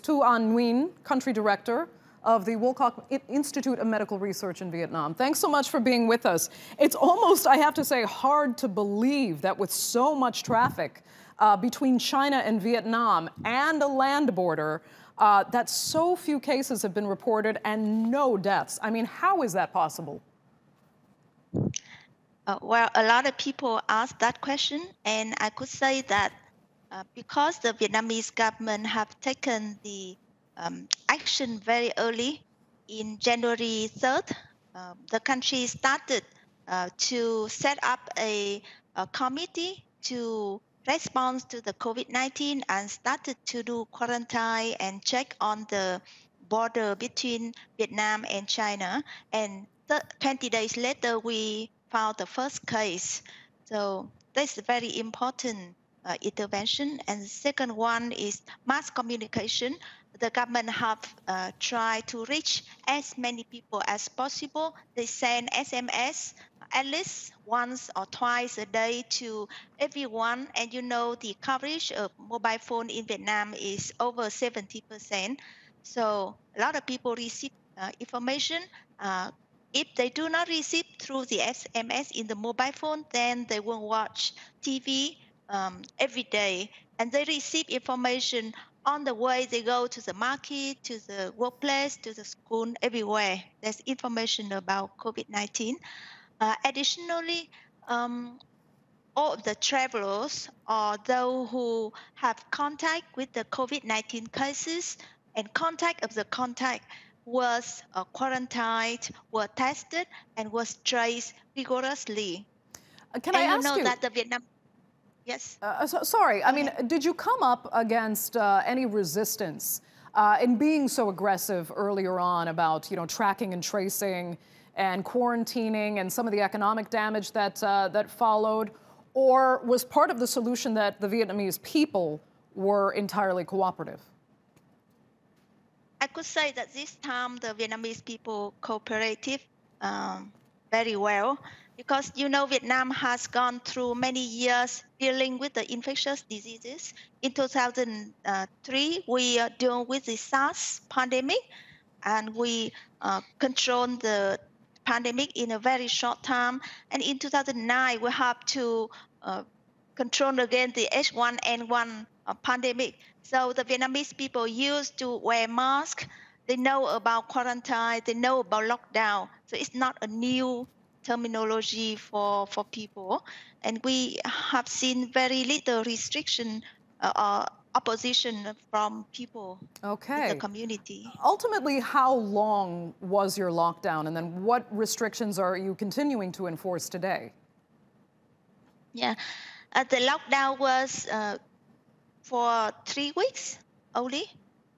Thu Anh Nguyen, Country Director of the Woolcock Institute of Medical Research in Vietnam. Thanks so much for being with us. It's almost, I have to say, hard to believe that with so much traffic between China and Vietnam and a land border, that so few cases have been reported and no deaths. I mean, how is that possible? Well, a lot of people ask that question, and I could say that because the Vietnamese government have taken the action very early, in January 3rd, the country started to set up a committee to respond to the COVID-19 and started to do quarantine and check on the border between Vietnam and China. And 20 days later, we found the first case. So that's a very important intervention. And the second one is mass communication. The government have tried to reach as many people as possible. They send SMS at least once or twice a day to everyone. And you know the coverage of mobile phone in Vietnam is over 70%. So a lot of people receive information. If they do not receive through the SMS in the mobile phone, then they will watch TV every day. And they receive information on the way they go to the market, to the workplace, to the school, everywhere. There's information about COVID-19. Additionally, all of the travelers or those who have contact with the COVID-19 cases and contact of the contact was quarantined, were tested, and was traced rigorously. Can I ask you? That the Vietnam... Yes? Sorry, I mean, did you come up against any resistance in being so aggressive earlier on about, you know, tracking and tracing and quarantining and some of the economic damage that, that followed? Or was part of the solution that the Vietnamese people were entirely cooperative? I could say that this time the Vietnamese people cooperated very well, because you know Vietnam has gone through many years dealing with the infectious diseases. In 2003, we dealt with the SARS pandemic, and we controlled the pandemic in a very short time. And in 2009, we have to control again the H1N1 pandemic. So the Vietnamese people used to wear masks. They know about quarantine. They know about lockdown. So it's not a new terminology for people. And we have seen very little restriction or opposition from people in the community. Ultimately, how long was your lockdown? And then what restrictions are you continuing to enforce today? Yeah, the lockdown was for 3 weeks only,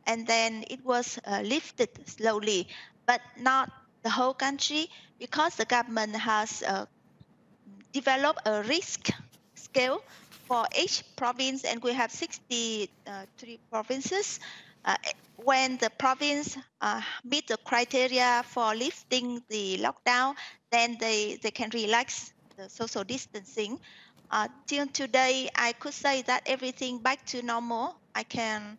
and then it was lifted slowly, but not the whole country, because the government has developed a risk scale for each province, and we have 63 provinces. When the province meet the criteria for lifting the lockdown, then they can relax the social distancing. Till today, I could say that everything back to normal. I can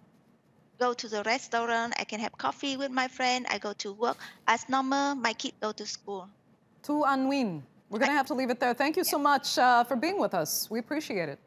go to the restaurant, I can have coffee with my friend, I go to work as normal, my kids go to school. Thu Anh Nguyen, we're going to have to leave it there. Thank you so much for being with us. We appreciate it.